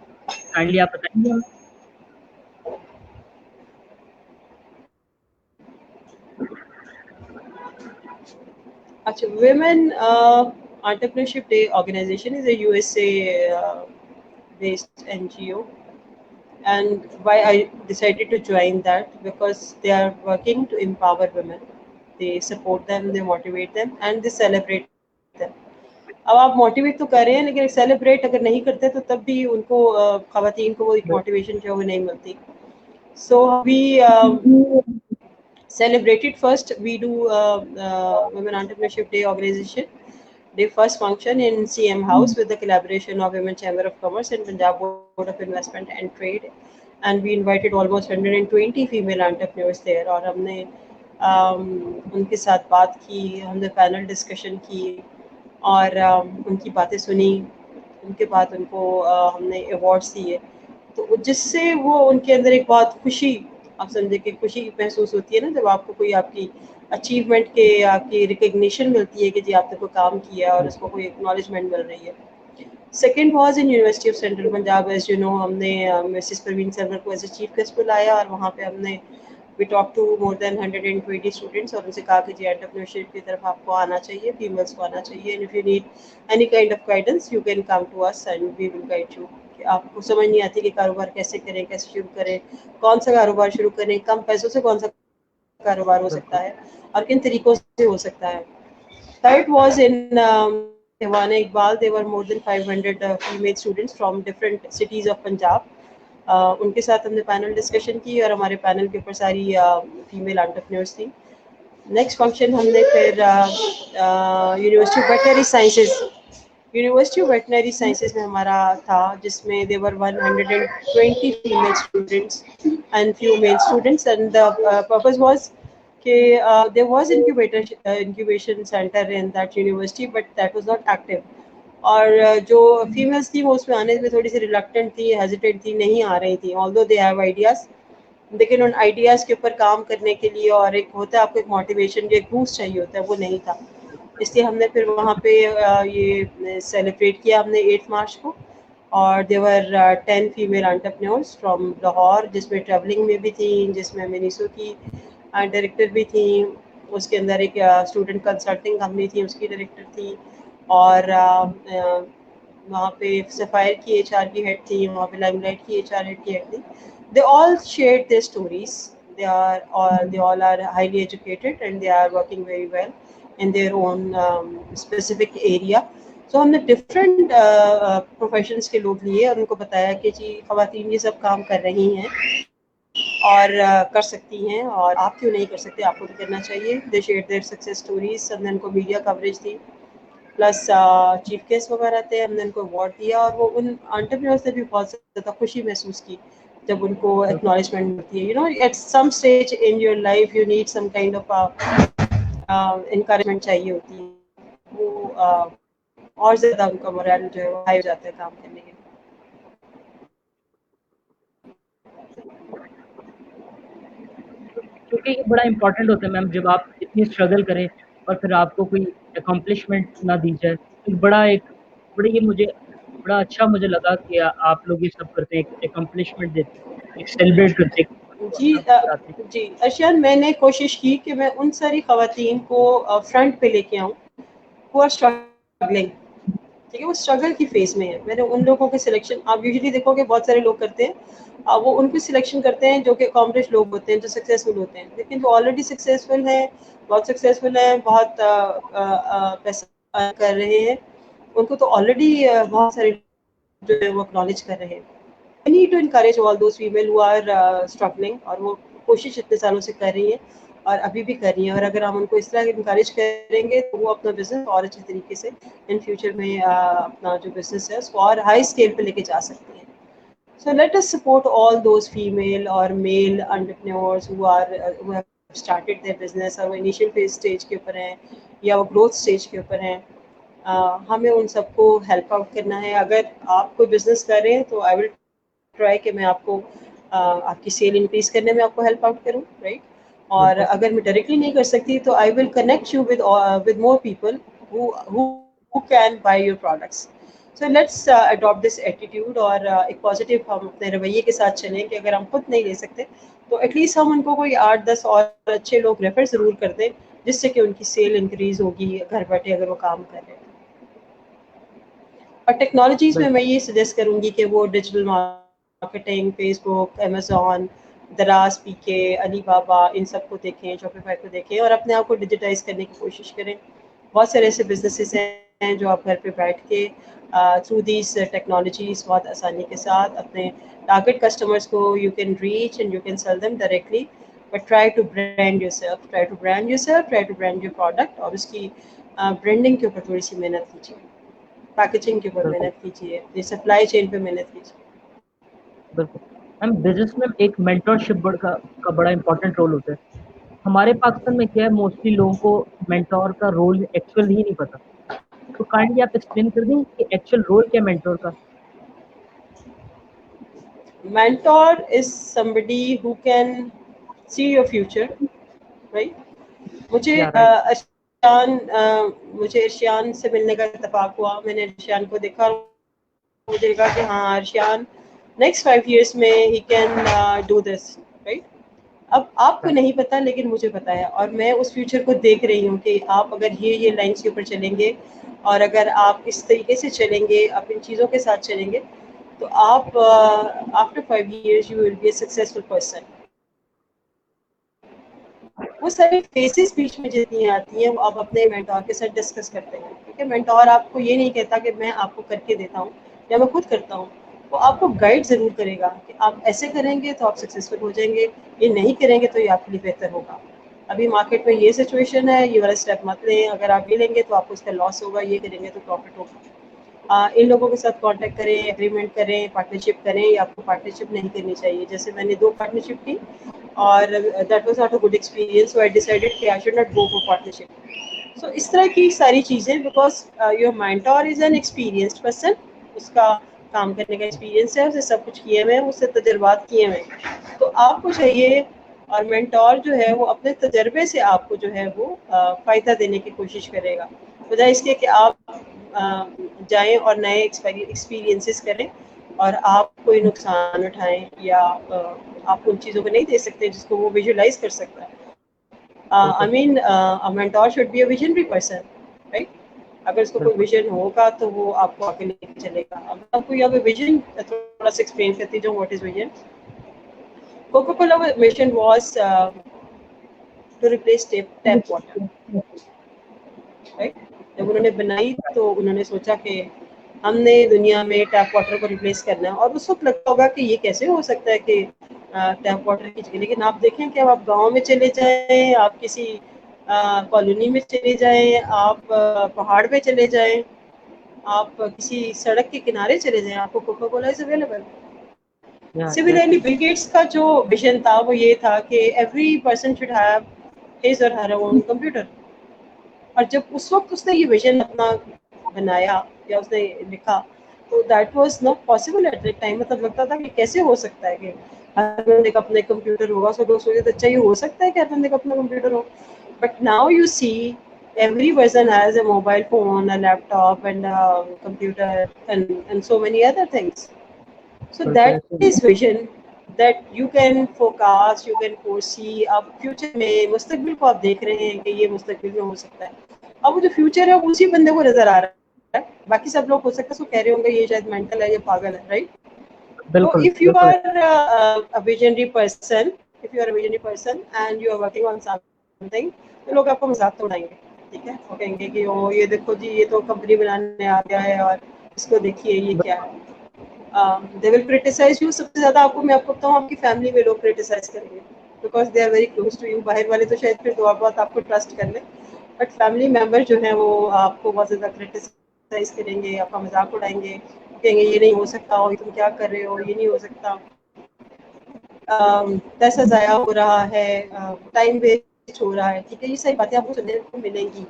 کائنڈلی آپ بتائیں گے. اچھا, women entrepreneurship day organization is a USA based NGO, and why I decided to join that, because they are working to empower women. They support them, they motivate them, and they celebrate them. اب آپ motivate تو کر رہے ہیں, لیکن celebrate اگر نہیں کرتے تو تب بھی ان کو, خواتین کو, وہ ایک موٹیویشن جو ہے وہ نہیں ملتی. So we celebrated first. We do Women Entrepreneurship Day organization. They first function in CM House with the collaboration of Women Chamber of Commerce and Punjab Board of Investment and Trade, and we invited almost 120 female entrepreneurs there. اور ہم نے ان کے ساتھ بات کی, ہم نے panel discussion کی, اور ان کی باتیں سنی. ان کے بعد ان کو ہم نے ایوارڈس دیے, تو جس سے وہ ان کے اندر ایک بہت خوشی, آپ سمجھے کہ خوشی محسوس ہوتی ہے نا, جب آپ کو کوئی آپ کی اچیومنٹ کے, آپ کی ریکگنیشن ملتی ہے کہ جی آپ نے کوئی کام کیا اور اس کو کوئی اکنالجمنٹ مل رہی ہے. Second was in University of Central Punjab. As you know, ہم نے مسز پروین سرور کو ایز اے چیف گیسٹ بلایا, اور وہاں پہ ہم نے we talk to more than 120 students, اور ان سے کہا کہ جی انٹرپرینورشپ کی طرف آپ کو آنا چاہیے, فیمیلس کو آنا چاہیے, and if you need any kind of guidance you can come to us and we will guide you. کہ آپ کو سمجھ نہیں آتی کہ کاروبار کیسے کریں, کیسے شروع کریں, کون سا کاروبار شروع کریں, کم پیسوں سے کون سا کاروبار ہو سکتا ہے, اور کن طریقوں سے ہو سکتا ہے. Third was in Dewan Iqbal. There were more than 500 female students from different cities of Punjab. ان کے ساتھ ہم نے پینل ڈسکشن کی, اور ہمارے پینل کے اوپر ساری فیمیل انٹرپرینورس تھیں. نیکسٹ فنکشن ہم نے پھر university of veterinary sciences, university of veterinary sciences میں ہمارا تھا, جس میں there were 120 female students and few male students, and the purpose was کہ there was incubation center in that university, but that was not active. اور جو families تھی وہ اس میں آنے میں تھوڑی سی ریلکٹنٹ تھی, ہیزیٹیٹ تھی, نہیں آ رہی تھی, although they have ideas, لیکن ان آئیڈیاز کے اوپر کام کرنے کے لیے, اور ایک ہوتا ہے آپ کو ایک موٹیویشن, جو ایک بوسٹ چاہیے ہوتا ہے, وہ نہیں تھا. اس لیے ہم نے پھر وہاں پہ یہ سیلیبریٹ کیا ہم نے 8 مارچ کو. اور دیور 10 فیمیل انٹرپرینورس فرام لاہور, جس میں ٹریولنگ میں بھی تھیں, جس میں منیسو کی ڈائریکٹر بھی تھیں, اس کے اندر ایک اسٹوڈنٹ کنسلٹنگ کمپنی تھی, اس کی ڈائریکٹر تھی, اور وہاں پہ سفائر کی ایچ آر کی ہیڈ تھی, وہاں پہ لائم لائٹ کی ایچ آر ہیڈ کی ہیڈ تھی. They all shared their stories. They all are highly educated and they are working very well in their own specific area. So ہم نے ڈفرینٹ پروفیشنس کے لوگ لیے, اور ان کو بتایا کہ جی خواتین یہ سب کام کر رہی ہیں اور کر سکتی ہیں, اور آپ کیوں نہیں کر سکتے, آپ کو بھی کرنا چاہیے. They shared their success stories, and then کو میڈیا کوریج تھی. پلس چیف گیسٹ وغیرہ تھے, ہم نے ان کو اوارڈ دیا, اور وہ ان انٹرپرینورس نے بھی بہت زیادہ خوشی محسوس کی جب ان کو ایکنالجمنٹ ملتی ہے. You know at some stage in your life you need some kind of encouragement چاہیے ہوتی ہے, وہ اور زیادہ ان کا مورال جو ہے وہ ہائی ہو جاتا ہے کام کرنے کے لیے. کیونکہ یہ بڑا امپورٹنٹ ہوتا ہے میم, جب آپ اتنی اسٹرگل کریں اور پھر آپ کو کوئی اکمپلشمنٹ نہ دی جائے, بڑا یہ مجھے بڑا اچھا مجھے لگا کہ آپ لوگ یہ سب کرتے ہیں, ایک اکمپلشمنٹ دیتے ہیں, ایک سیلیبریٹ کرتے ہیں, جی بتاتے ہیں. جی ارشیان, میں نے کوشش کی کہ میں ان ساری خواتین کو فرنٹ پہ لے کے آؤں who are struggling, ٹھیک ہے, وہ اسٹرگل کی فیز میں ہے. میں نے ان لوگوں کے سلیکشن, آپ یوزلی دیکھو کہ بہت سارے لوگ کرتے ہیں, وہ ان کو سلیکشن کرتے ہیں جو کہ اکامپلش لوگ ہوتے ہیں, جو سکسیزفل ہوتے ہیں, لیکن جو آلریڈی سکسیزفل ہیں, بہت سکسیزفل ہیں, بہت پیسہ کر رہے ہیں, ان کو تو آلریڈی بہت سارے جو ہے وہ اکنالج کر رہے ہیں. I need to encourage all those female who are struggling, اور وہ کوشش اتنے سالوں سے کر رہی ہیں اور ابھی بھی کر رہی ہیں, اور اگر ہم ان کو اس طرح انکریج کریں گے تو وہ اپنا بزنس اور اچھے طریقے سے ان فیوچر میں اپنا جو بزنس ہے اس کو اور ہائی اسکیل پہ لے کے جا سکتی ہیں. So let us support all those female or male entrepreneurs who have started their business, اور وہ انیشیل فیز اسٹیج کے اوپر ہیں یا وہ گروتھ اسٹیج کے اوپر ہیں. ہمیں ان سب کو ہیلپ آؤٹ کرنا ہے. اگر آپ کوئی بزنس کر رہے ہیں تو آئی ول ٹرائی کہ میں آپ کو آپ کی سیل انکریز کرنے میں آپ کو ہیلپ آؤٹ کروں, رائٹ. اور اگر میں ڈائریکٹلی نہیں کر سکتی تو I will connect you with more people who can buy your products. So let's adopt this attitude, اور ایک پازیٹیو ہم اپنے رویے کے ساتھ چلیں کہ اگر ہم خود نہیں لے سکتے تو ایٹ لیسٹ ہم ان کو کوئی 8-10 اور اچھے لوگ ریفر ضرور کر دیں, جس سے کہ ان کی سیل انکریز ہوگی گھر بیٹھے اگر وہ کام کر رہے ہیں. اور ٹیکنالوجیز میں یہ سجیسٹ کروں گی کہ وہ ڈیجیٹل مارکیٹنگ, فیس بک, امیزون, دراز, پی کے, علی بابا, ان سب کو دیکھیں, شاپیفائی کو دیکھیں اور اپنے آپ کو ڈیجیٹائز کرنے کی کوشش کریں. بہت سارے ایسے بزنسز ہیں جو آپ گھر پہ بیٹھ کے تھرو دیز ٹیکنالوجیز بہت آسانی کے ساتھ اپنے ٹارگیٹ کسٹمرس کو you can reach and you can sell them directly. But try to brand yourself, try to brand yourself, try to brand your product, اور اس کی برانڈنگ کے اوپر تھوڑی سی محنت کیجیے, پیکیجنگ کے اوپر محنت کیجیے, سپلائی چین پہ محنت کیجیے. بالکل میم, بزنس میں ایک مینٹورشپ کا بڑا امپورٹنٹ رول ہوتا ہے. ہمارے پاکستان میں کیا ہے, موسٹلی لوگوں کو مینٹور کا رول ایکچوئل ہی نہیں پتا, تو کائنڈلی آپ ایکسپلین کر دیں کہ ایکچوئل رول کیا مینٹور کا. Mentor is somebody who can see your future, right? مجھے ارشیان سے ملنے کا اتفاق ہوا, میں نے ارشیان کو دیکھا, مجھے کہا کہ ہاں ارشیان نیکسٹ 5 years میں he can do this, right. اب آپ کو نہیں پتا لیکن مجھے پتا ہے, اور میں اس فیوچر کو دیکھ رہی ہوں کہ آپ اگر یہ لائنس کے اوپر چلیں گے اور اگر آپ اس طریقے سے چلیں گے, آپ ان چیزوں کے ساتھ چلیں گے, تو آپ after 5 years you will be a successful person. وہ ساری فیسز بیچ میں جتنی آتی ہیں وہ آپ اپنے مینٹور کے ساتھ ڈسکس کرتے ہیں, کیونکہ مینٹور آپ کو یہ نہیں کہتا کہ میں آپ کو کر کے دیتا ہوں یا میں خود کرتا ہوں, وہ آپ کو گائیڈ ضرور کرے گا کہ آپ ایسے کریں گے تو آپ سکسیزفل ہو جائیں گے, یہ نہیں کریں گے تو یہ آپ کے لیے بہتر ہوگا. ابھی مارکیٹ میں یہ سچویشن ہے, یہ والا اسٹیپ مت لیں, اگر آپ یہ لیں گے تو آپ کو اس کا لاس ہوگا, یہ کریں گے تو پروفٹ ہوگا. ان لوگوں کے ساتھ کانٹیکٹ کریں, ایگریمنٹ کریں, پارٹنرشپ کریں, یا آپ کو پارٹنرشپ نہیں کرنی چاہیے. جیسے میں نے 2 پارٹنرشپ کی اور that was not a good experience, so I decided کہ I should not go for partnership. So اس طرح کی ساری چیزیں, because your mentor is an experienced person, اس کا کام کرنے کا ایکسپیرینس ہے, اسے سب کچھ کیے ہوئے ہیں, اس سے تجربات کیے ہوئے ہیں, تو آپ کو چاہیے. اور مینٹور جو ہے وہ اپنے تجربے سے آپ کو جو ہے وہ فائدہ دینے کی کوشش کرے گا, بجائے اس کے کہ آپ جائیں اور نئے ایکسپیرینسز کریں اور آپ کوئی نقصان اٹھائیں, یا آپ ان چیزوں کو نہیں دے سکتے جس کو وہ ویژولائز کر سکتا ہے. I mean, a mentor should be a visionary person, right? اگر اس کو کوئی ویژن ہوگا تو وہ آپ کو آگے لے کے چلے گا. اگر آپ کو یہاں پہ ویژن تھوڑا سا ایکسپلین کرتی جو what is vision. Coca Cola mission was to replace tap water, right. جب انہوں نے بنائی تو انہوں نے سوچا کہ ہم نے دنیا میں ٹیپ واٹر کو ریپلیس کرنا ہے, اور اس وقت لگتا ہوگا کہ یہ کیسے ہو سکتا ہے کہ ٹیپ واٹر کی جگہ, لیکن آپ دیکھیں کہ اب آپ گاؤں میں چلے جائیں, آپ کسی کالونی میں چلے جائیں, آپ پہاڑ پہ چلے جائیں, آپ کسی سڑک کے کنارے چلے جائیں, آپ کو Coca Cola is available. Similarly Bill Gates کا جو ویژن تھا وہ یہ تھا کہ every person should have his اور ہر اون کمپیوٹر. اور جب اس وقت اس نے یہ ویژن اپنا بنایا یا اس نے لکھا تو that was not possible at that time. مطلب لگتا تھا کہ کیسے ہو سکتا ہے کہ ہر بندے کا اپنا کمپیوٹر ہوگا. سو لوگ سوچے تو اچھا یہ ہو سکتا ہے کہ ہر بندے کا اپنا کمپیوٹر ہو. But now you see every person has a mobile phone, a laptop and a computer and so many other things. So that is vision that you can forecast, you can foresee. اب future میں مستقبل کو آپ دیکھ رہے ہیں کہ یہ مستقبل میں ہو سکتا ہے. اب وہ جو فیوچر ہے اسی بندے کو نظر آ رہا ہے. باقی سب لوگ ہو سکتا ہے کہہ رہے ہوں گے یہ شاید مینٹل ہے, یہ پاگل ہے, right. So if you are a visionary person, and you are working on something, تو لوگ آپ کو مذاق تو اڑائیں گے, ٹھیک ہے. وہ کہیں گے کہ او یہ دیکھو جی یہ تو کمپنی بنانے آ گیا ہے اور اس کو دیکھیے یہ کیا ہے. they will criticize you. سب سے زیادہ آپ کو میں آپ کو بتاؤں آپ کی فیملی میں لوگ criticize کریں گے because they are very close to you. باہر والے تو شاید پھر دعا بہت آپ کو ٹرسٹ کر لیں, بٹ فیملی ممبر جو ہیں وہ آپ کو بہت زیادہ criticize کریں گے, آپ کا مذاق اڑائیں گے, کہیں گے یہ نہیں ہو سکتا, اور تم کیا کر رہے ہو, یہ نہیں ہو سکتا, پیسہ ضائع ہو رہا ہے, ٹائم ویسٹ ہو رہا ہے. ٹھیک ہے, یہ ساری باتیں آپ کو سننے کو ملیں گی.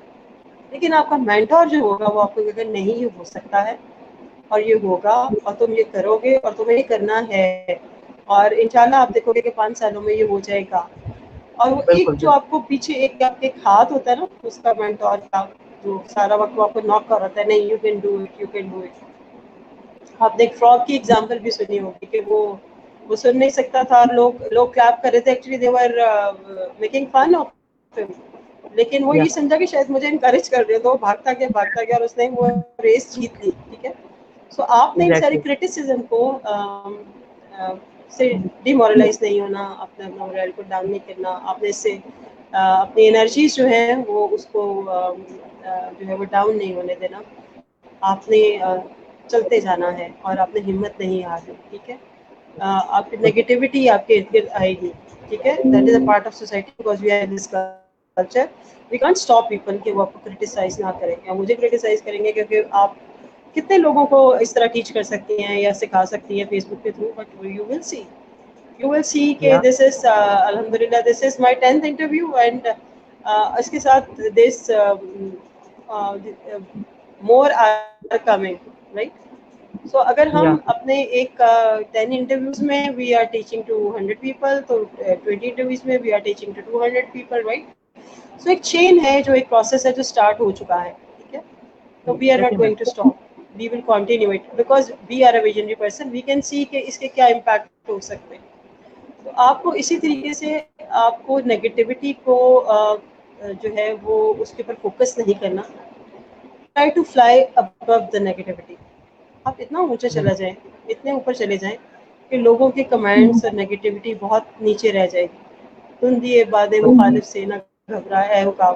لیکن آپ کا مینٹور جو ہوگا وہ آپ کو اگر نہیں یہ ہو سکتا ہے اور یہ ہوگا اور تم یہ کرو گے اور تمہیں یہ کرنا ہے اور انشاءاللہ آپ دیکھو گے کہ 5 سالوں میں یہ ہو جائے گا. اور وہ ایک جو آپ کو پیچھے ایک آپ کے ایک ہاتھ ہوتا ہے نا اس کا مینٹور کا, جو سارا وقت وہ آپ کو ناک کر ہوتا ہے, نہیں you can do it, you can do it. آپ نے ایک فراگ کی ایگزامپل بھی سنی ہوگی کہ وہ سن نہیں سکتا تھا اور لوگ کلیپ کر رہے تھے. Actually they were making fun of ہم, لیکن وہ یہ سمجھا کہ شاید مجھے انکریج کر رہے, تو بھاگتا گیا اور اس نے وہ ریس جیت لی. ٹھیک ہے. سو آپ نے ان ساری کرٹیسزم کو سے ڈیمورلائز نہیں ہونا, اپنے مورائل کو ڈاؤن نہیں کرنا, آپ نے اس سے اپنی انرجیز جو ہیں وہ اس کو جو ہے وہ ڈاؤن نہیں ہونے دینا. آپ نے چلتے جانا ہے اور آپ نے ہمت نہیں ہارنی. ٹھیک ہے. آپ کی نیگیٹیوٹی آپ کے ارد گرد آئے گی. ٹھیک ہے. That is a part of society because we are in this culture. We can't stop people کہ وہ آپ کو کرٹیسائز نہ کریں گے, مجھے کرٹیسائز کریں گے, کیونکہ آپ کتنے لوگوں کو اس طرح ٹیچ کر سکتی ہیں یا سکھا سکتی ہیں فیس بک کے تھرو. بٹ یو ول سی کہ دس از الحمدللہ دس از مائی 10th انٹرویو اینڈ اس کے ساتھ دس more are coming, right? So اگر ہم اپنے ایک 10 انٹرویوز میں we are teaching to 100 people, تو 20 انٹرویوز میں we are teaching to 200 people, right? So ایک چین ہے, جو ایک پروسیس ہے جو اسٹارٹ ہو چکا ہے. ٹھیک ہے. تو we are not going to stop, we will continue it because we are a visionary person. We can see کہ اس کے کیا امپیکٹ ہو سکتے ہیں. تو آپ کو اسی طریقے سے آپ کو نیگیٹیوٹی کو جو ہے وہ اس کے اوپر فوکس نہیں کرنا. Try to fly above the negativity. آپ اتنا اونچا چلا جائیں, اتنے اوپر چلے جائیں کہ لوگوں کے کمنٹس اور نیگیٹیوٹی بہت نیچے رہ جائے گی. تندی باد مخالف سے نہ گھبرا ہے حکام,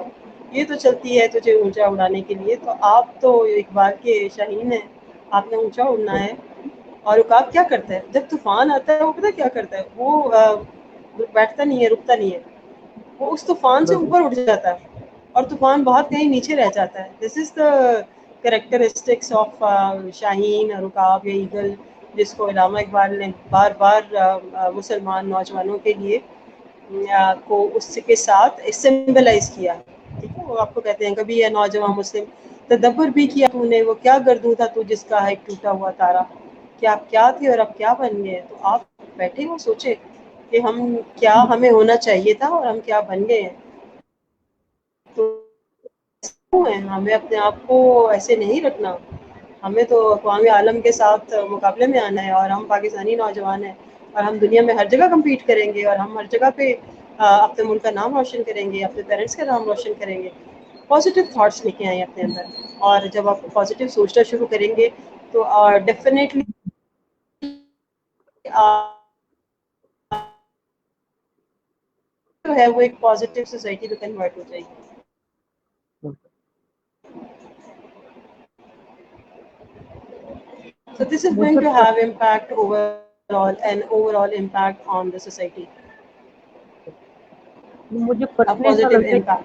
یہ تو چلتی ہے تجھے اونچا اڑانے کے لیے. تو آپ تو اقبال کے شاہین ہیں, آپ نے اونچا اڑنا ہے. اور عقاب کیا کرتا ہے جب طوفان آتا ہے, وہ پتہ کیا کرتا ہے, وہ بیٹھتا نہیں ہے, رکتا نہیں ہے, وہ اس طوفان سے اوپر اٹھ جاتا ہے اور طوفان بہت کہیں نیچے رہ جاتا ہے. دس از دا کریکٹرسٹکس آف شاہین اور عقاب یا ایگل, جس کو علامہ اقبال نے بار بار مسلمان نوجوانوں کے لیے کو اس کے ساتھ سمبلائز کیا. ٹھیک ہے. وہ آپ کو کہتے ہیں کبھی یہ نوجوان مسلم تدبر بھی کیا تو نے, وہ کیا گردوں تھا تو جس کا ہے ایک ٹوٹا ہوا تارا, کہ آپ کیا تھے اور اب کیا بن گئے. تو آپ بیٹھے ہو سوچے کہ ہم کیا ہمیں ہونا چاہیے تھا اور ہم کیا بن گئے ہیں. تو ہمیں اپنے آپ کو ایسے نہیں رکھنا, ہمیں تو اقوام عالم کے ساتھ مقابلے میں آنا ہے. اور ہم پاکستانی نوجوان ہیں اور ہم دنیا میں ہر جگہ کمپیٹ کریں گے اور ہم ہر جگہ پہ اپنے ملک کا نام روشن کریں گے, اپنے پیرنٹس کا نام روشن کریں گے. پازیٹیو تھاٹس لے کے آئیں اپنے اندر, اور جب آپ پازیٹیو سوچنا شروع کریں گے تو ڈیفینیٹلی جو ہے وہ ایک پازیٹیو سوسائٹی میں کنورٹ ہو جائے گی. So this is going to have impact overall impact on the society. مجھے A پرسنلی ایسا positive لگتا ہے impact.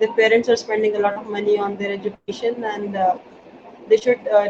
their parents are spending a lot of money on their education and they should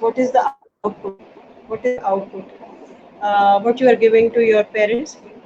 what is the output, what is output, what you are giving to your parents,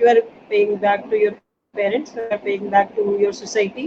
you are paying back to your parents, you are paying back to your society,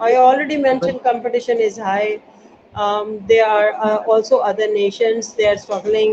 I already mentioned competition is high. There are also other nations, they are struggling,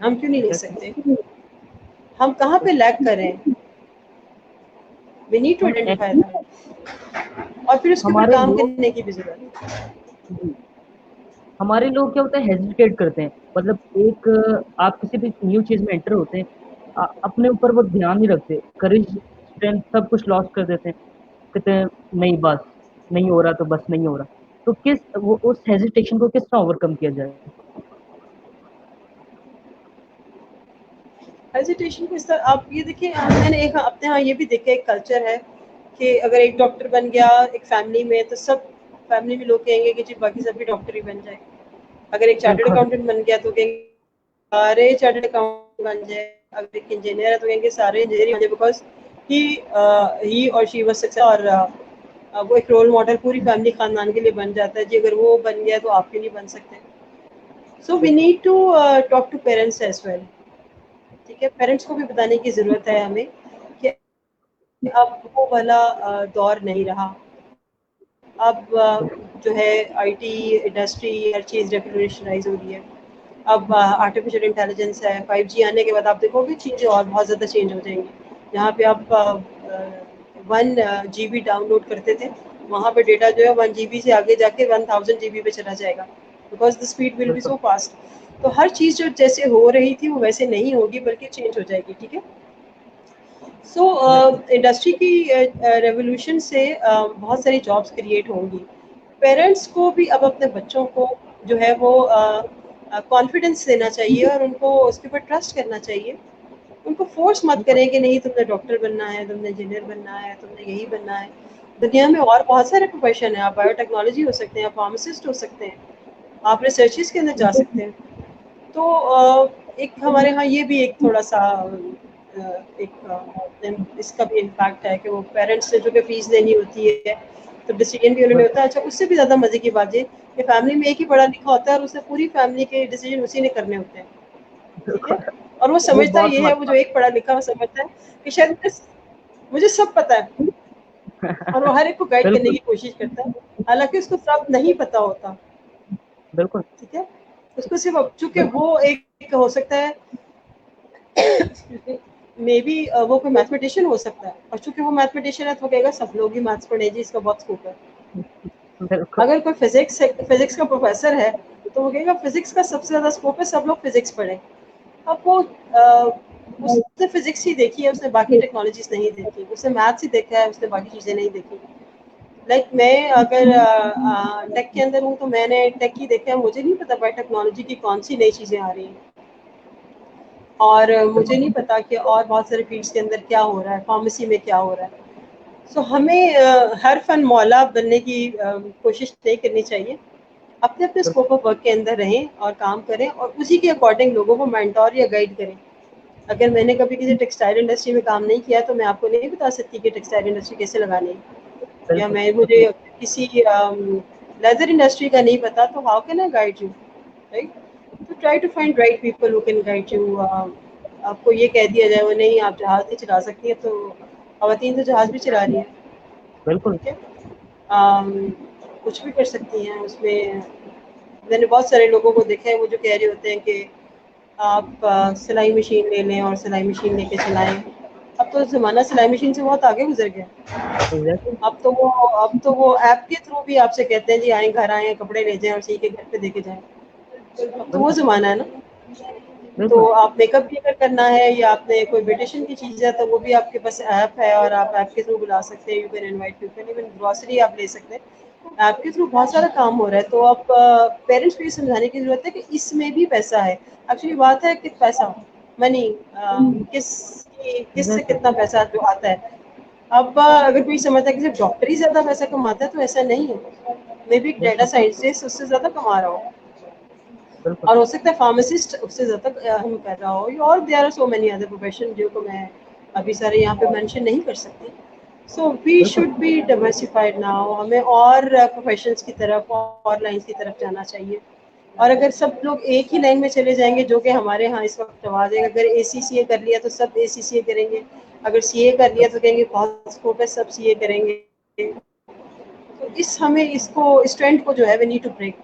ہم کیوں نہیں لے سکتے؟ ہم کہاں پہ leak کر رہے ہیں؟ We need to identify that, اور پھر اس کے اوپر ہمارے کام لوگ کرنے کی بھی ضرورت ہے. جی، ہمارے لوگ کیا ہوتا ہے ہیزیٹیٹ کرتے ہیں، مطلب ایک آپ کسی بھی نیو چیز میں انٹر ہوتے ہیں اپنے اوپر وہ دھیان نہیں رکھتے، کریج اسٹرینتھ سب کچھ لاس کر دیتے ہیں، کہتے ہیں نہیں بس نہیں ہو رہا تو بس نہیں ہو رہا. تو کس وہ اس ہیزیٹیشن کو کس طرح اوور کم کیا جائے؟ ہیزیٹیشن کو اس طرح آپ یہ دیکھیں، میں نے ایک اپنے یہاں یہ بھی دیکھا ایک کلچر ہے کہ اگر ایک ڈاکٹر بن گیا ایک فیملی میں تو سب فیملی میں لوگ کہیں گے کہ جی باقی سب بھی ڈاکٹر ہی بن جائے. اگر ایک چارٹرڈ بالکل اکاؤنٹنٹ بن گیا تو کہیں گے سارے چارٹرڈ اکاؤنٹنٹ بن جائے. اگر ایک انجینئر ہے تو کہیں گے سارے انجینئر بن جائے، بیکاز ہی اور شی واز سکسیس، اور وہ ایک رول ماڈل پوری فیملی خاندان کے لیے بن جاتا ہے. جی اگر وہ بن گیا تو آپ کیوں نہیں بن سکتے؟ So we need to talk to parents as well. ٹھیک ہے، پیرنٹس کو بھی بتانے کی ضرورت ہے ہمیں کہ اب وہ والا دور نہیں رہا. اب جو ہے آئی ٹی انڈسٹری ہر چیز ریولیوشنائز ہو رہی ہے. اب آرٹیفیشیل انٹیلیجنس ہے، 5G آنے کے بعد آپ دیکھو گے چیزیں اور بہت زیادہ چینج ہو جائیں گی. جہاں پہ آپ 1 GB ڈاؤن لوڈ کرتے تھے، وہاں پہ ڈیٹا جو ہے 1 GB سے آگے جا کے 1000 GB پہ چلا جائے گا، because the speed will be بالکل سو فاسٹ. تو ہر چیز جو جیسے ہو رہی تھی وہ ویسے نہیں ہوگی بلکہ چینج ہو جائے گی. ٹھیک ہے، سو انڈسٹری کی ریولیوشن سے بہت ساری جابس کریٹ ہوں گی. پیرنٹس کو بھی اب اپنے بچوں کو جو ہے وہ کانفیڈینس دینا چاہیے اور ان کو اس کے اوپر ٹرسٹ کرنا چاہیے. ان کو فورس مت بالکل کریں کہ نہیں تم نے ڈاکٹر بننا ہے، تم نے انجینئر بننا ہے، تم نے یہی بننا ہے. دنیا میں اور بہت سارے پروفیشن ہیں، آپ بایو ٹیکنالوجی ہو سکتے ہیں، آپ فارماسسٹ ہو سکتے ہیں، آپ ریسرچز کے اندر جا سکتے ہیں. تو ایک ہمارے ہاں یہ بھی ایک تھوڑا سا ایک اس کا بھی امپیکٹ ہے کہ وہ پیرنٹس سے جو کہ فیس دینی ہوتی ہے تو ڈیسیجن بھی انہوں نے ہوتا ہے. اچھا، اس سے بھی زیادہ مزے کی بات یہ کہ فیملی میں ایک ہی پڑھا لکھا ہوتا ہے اور اسے پوری فیملی کے ڈیسیجن اسی نے کرنے ہوتے ہیں. ٹھیک ہے، بالکل اور وہ سمجھتا بہت یہ ہے، وہ جو ایک پڑھا لکھا وہ سمجھتا ہے کہ شاید مجھے سب پتا ہے، اور وہ ہر ایک کو گائڈ کرنے بالکل کی کوشش کرتا ہے، حالانکہ اس کو سب نہیں پتا ہوتا. بالکل ٹھیک ہے، اس کو صرف چونکہ بالکل وہ ایک ہو سکتا ہے مے بی وہ کوئی میتھمیٹیشین ہو سکتا ہے، اور چونکہ وہ میتھمیٹیشین ہے تو وہ کہے گا سب لوگ ہی میتھس پڑھیں جی، اس کا بہت اسکوپ ہے. بالکل اگر کوئی فزکس کا پروفیسر ہے تو وہ کہے گا فزکس کا سب سے زیادہ اسکوپ ہے، سب لوگ فزکس پڑھیں. اب وہ اس نے فزکس ہی دیکھی ہے، اس نے باقی ٹیکنالوجیز نہیں دیکھی. اس نے میتھس ہی دیکھا ہے، اس نے باقی چیزیں نہیں دیکھی. لائک میں اگر ٹیک کے اندر ہوں تو میں نے ٹیک ہی دیکھا ہے، مجھے نہیں پتا بائی ٹیکنالوجی کی کون سی نئی چیزیں آ رہی ہیں، اور مجھے نہیں پتا کہ اور بہت سارے فیلڈس کے اندر کیا ہو رہا ہے، فارمیسی میں کیا ہو رہا ہے. سو ہمیں ہر فن مولا بننے کی کوشش نہیں کرنی چاہیے. اپنے اپنے اسکوپ آف ورک کے اندر رہیں اور کام کریں، اور اسی کے اکارڈنگ لوگوں کو مینٹور یا گائڈ کریں. اگر میں نے کبھی کسی ٹیکسٹائل انڈسٹری میں کام نہیں کیا تو میں آپ کو نہیں بتا سکتی کہ ٹیکسٹائل انڈسٹری کیسے لگانی ہے، یا بالکل مجھے کسی لیدر انڈسٹری کا نہیں پتا تو how can I guide you, right? تو try to find right people who can guide you. آپ کو یہ کہہ دیا جائے وہ نہیں آپ جہاز نہیں چلا سکتی ہیں، تو خواتین تو جہاز بھی چلا رہی ہیں. بالکل ٹھیک ہے، کچھ بھی کر سکتی ہیں. اس میں میں نے بہت سارے لوگوں کو دیکھا ہے وہ جو کہہ رہے ہوتے ہیں کہ آپ سلائی مشین لے لیں اور سلائی مشین لے کے چلائیں. اب تو زمانہ سلائی مشین سے بہت آگے گزر گیا. ایگزیکٹلی اب تو وہ ایپ کے تھرو بھی آپ سے کہتے ہیں جی آئیں گھر آئیں کپڑے لے جائیں اور سی کے گھر پہ دے کے جائیں. اب تو وہ بالکل زمانہ ہے نا. تو بالکل آپ میک اپ بھی اگر کرنا ہے یا آپ نے کوئی بیوٹیشین کی چیز ہے تو وہ بھی آپ کے پاس ایپ ہے اور آپ ایپ کے تھرو بلا سکتے ہیں. You can invite people, even grocery آپ لے سکتے ہیں ایپ کے تھرو. بہت سارا کام ہو رہا ہے. تو آپ پیرنٹس کو یہ سمجھانے کی ضرورت ہے کہ اس میں بھی پیسہ ہے. ایکچولی بات ہے کہ پیسہ منی کس سے ایگزیکٹلی کتنا پیسہ جو آتا ہے. اب اگر کوئی سمجھتا ہے کہ صرف ڈاکٹر ہی زیادہ پیسہ کماتا ہے تو ایسا نہیں ہے. میں بھی ڈیٹا بالکل سائنسسٹ اس سے زیادہ کما رہا ہوں، بالکل اور ہو سکتا ہے فارماسسٹ اس سے زیادہ کر رہا ہو، اور there are so many other profession جو کو میں ابھی سارے یہاں پہ مینشن نہیں کر سکتی. سو وی بالکل شوڈ بی ڈائورسفائڈ ناؤ. ہمیں اور پروفیشنس کی طرف اور لائنس کی طرف جانا چاہیے. اور اگر سب لوگ ایک ہی لائن میں چلے جائیں گے جو کہ ہمارے ہاں اس وقت رواج ہے، اگر ACCA کر لیا تو سب ACCA کریں گے، اگر CA کر لیا تو کہیں گے بہت اسکوپ ہے سب CA کریں گے. تو ہمیں اس ٹرینڈ کو جو ہے we need to break.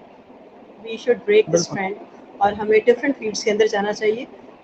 We should break this بالکل ٹرینڈ، اور ہمیں ڈفرینٹ فیلڈس کے اندر جانا چاہیے.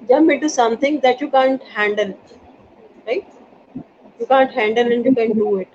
jump into something that you can't handle, right? You can't handle and you can do it.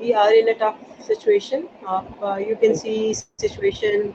we are in a tough situation. You can see situation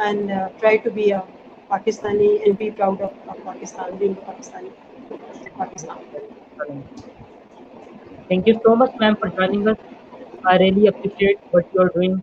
and try to be a Pakistani and be proud of Pakistan, being a Pakistani, Pakistan. Thank you so much, ma'am, for joining us. I really appreciate what you are doing.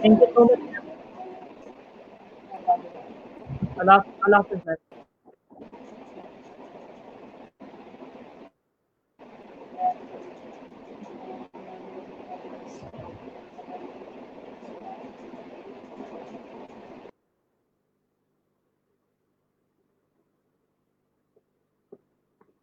Thank you so much. Allah Hafiz, ma'am.